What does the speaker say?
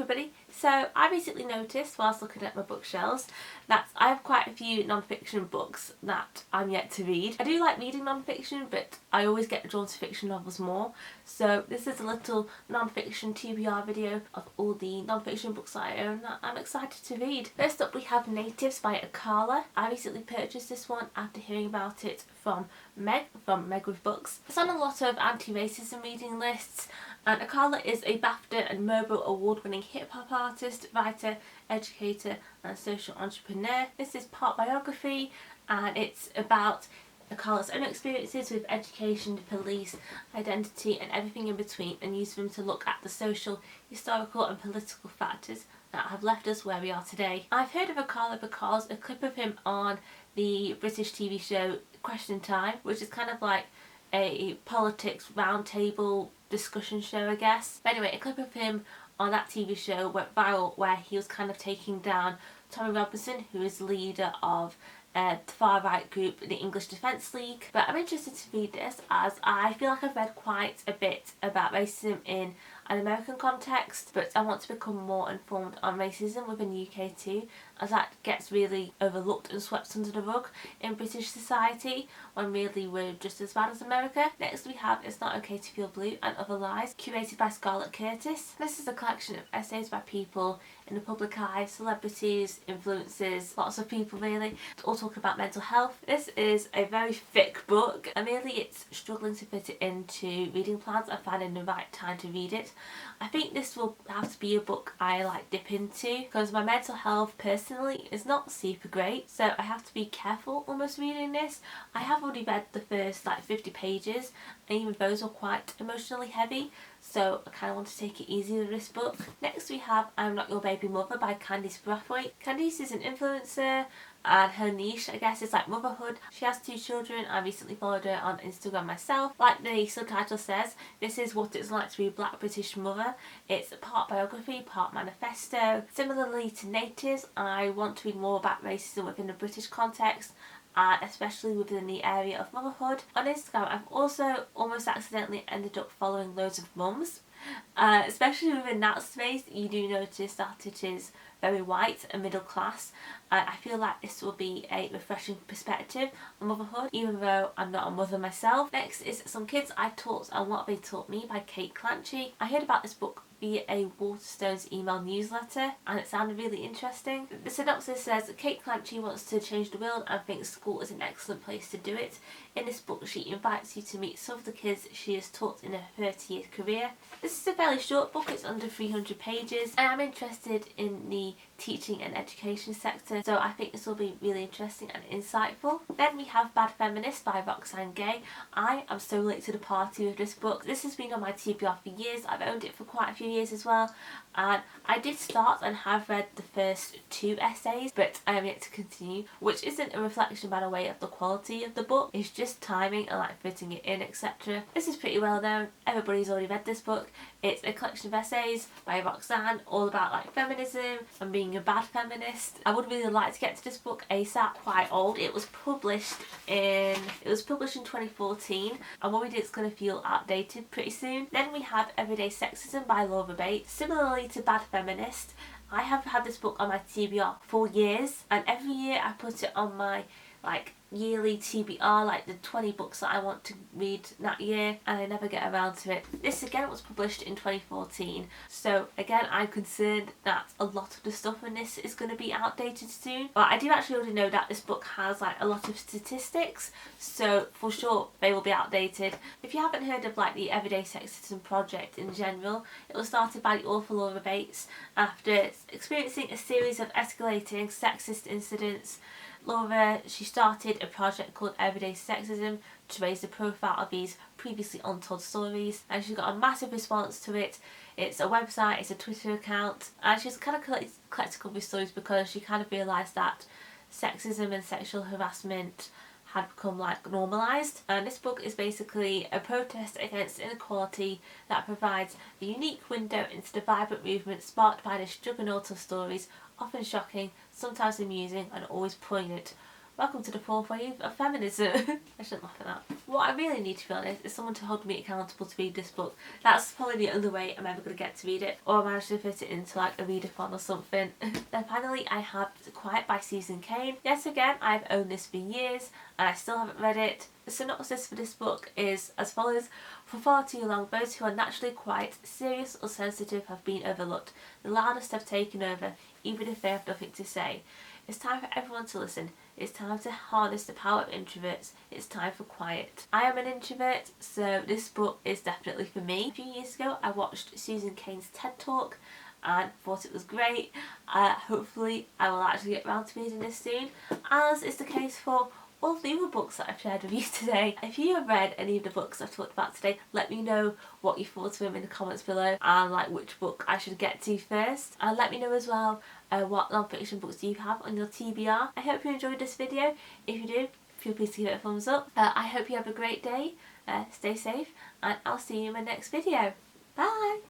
everybody. So I recently noticed whilst looking at my bookshelves that I have quite a few non-fiction books that I'm yet to read. I do like reading non-fiction, but I always get drawn to fiction novels more. So this is a little non-fiction TBR video of all the non-fiction books that I own that I'm excited to read. First up we have Natives by Ocala. I recently purchased this one after hearing about it from Meg with Books. It's on a lot of anti-racism reading lists, and Ocala is a BAFTA and MOBO award-winning hip-hop artist, writer, educator and social entrepreneur. This is part biography and it's about Ocala's own experiences with education, police, identity and everything in between, and use them to look at the social, historical and political factors that have left us where we are today. I've heard of Ocala because a clip of him on the British TV show Question Time, which is kind of like a politics roundtable discussion show, I guess. But anyway, a clip of him on that TV show went viral where he was kind of taking down Tommy Robinson, who is the leader of the far right group, the English Defence League. But I'm interested to read this as I feel like I've read quite a bit about racism in an American context, but I want to become more informed on racism within the UK too, as that gets really overlooked and swept under the rug in British society when really we're just as bad as America. Next we have It's Not Okay to Feel Blue and Other Lies, curated by Scarlett Curtis. This is a collection of essays by people in the public eye, celebrities, influencers, lots of people really, all talk about mental health. This is a very thick book and really it's struggling to fit it into reading plans and finding the right time to read it. I think this will have to be a book I dip into because my mental health personally is not super great, so I have to be careful almost reading this. I have already read the first 50 pages and even those were quite emotionally heavy, so I kind of want to take it easy with this book. Next we have I'm Not Your Baby Mother by Candice Brathwaite. Candice is an influencer and her niche, I guess, is motherhood. She has 2 children. I recently followed her on Instagram myself. Like the subtitle says, this is what it's like to be a black British mother. It's part biography, part manifesto. Similarly to Natives, I want to read more about racism within the British context, and especially within the area of motherhood. On Instagram I've also almost accidentally ended up following loads of mums. Especially within that space you do notice that it is very white and middle class, and I feel like this will be a refreshing perspective on motherhood even though I'm not a mother myself. Next is Some Kids I Taught and What They Taught Me by Kate Clancy. I heard about this book via a Waterstones email newsletter and it sounded really interesting. The synopsis says Kate Clancy wants to change the world and thinks school is an excellent place to do it. In this book she invites you to meet some of the kids she has taught in her 30-year career. This is a fairly short book, it's under 300 pages. I am interested in the teaching and education sector, so I think this will be really interesting and insightful. Then we have Bad Feminist by Roxane Gay. I am so late to the party with this book. This has been on my TBR for years. I've owned it for quite a few years as well, and I did start and have read the first 2 essays, but I am yet to continue, which isn't a reflection by the way of the quality of the book, it's just timing and fitting it in, etc. This is pretty well known, everybody's already read this book. It's a collection of essays by Roxane all about feminism and being a bad feminist. I would really like to get to this book ASAP. Quite old. It was published in 2014. I'm worried it's going to feel outdated pretty soon. Then we have Everyday Sexism by Laura Bates. Similarly to Bad Feminist, I have had this book on my TBR for years, and every year I put it on my yearly TBR, the 20 books that I want to read that year, and I never get around to it. This again was published in 2014, so again I'm concerned that a lot of the stuff in this is going to be outdated soon. But I do actually already know that this book has a lot of statistics, so for sure they will be outdated. If you haven't heard of the Everyday Sexism project in general, it was started by the author Laura Bates after experiencing a series of escalating sexist incidents. Laura, she started a project called Everyday Sexism to raise the profile of these previously untold stories, and she got a massive response to it. It's a website, it's a Twitter account, and she's kind of collected all these stories because she kind of realised that sexism and sexual harassment had become normalised. And this book is basically a protest against inequality that provides a unique window into the vibrant movement sparked by this juggernaut of stories, often shocking, sometimes amusing and always poignant. welcome to the fourth wave of feminism. I shouldn't laugh at that. What I really need, to be honest, is someone to hold me accountable to read this book. That's probably the only way I'm ever going to get to read it, or manage to fit it into like a readathon or something. Then finally I have Quiet by Susan Cain. Yet again, I've owned this for years and I still haven't read it. The synopsis for this book is as follows. For far too long, those who are naturally quiet, serious or sensitive have been overlooked. The loudest have taken over, even if they have nothing to say. It's time for everyone to listen. It's time to harness the power of introverts. It's time for quiet. I am an introvert, so this book is definitely for me. A few years ago, I watched Susan Cain's TED Talk and thought it was great. Hopefully, I will actually get around to reading this soon, as is the case for all of the other books that I've shared with you today. If you have read any of the books I've talked about today, let me know what you thought of them in the comments below, and like which book I should get to first. And let me know as well what non-fiction books do you have on your TBR. I hope you enjoyed this video. If you do, feel free to give it a thumbs up. I hope you have a great day, stay safe, and I'll see you in my next video. Bye!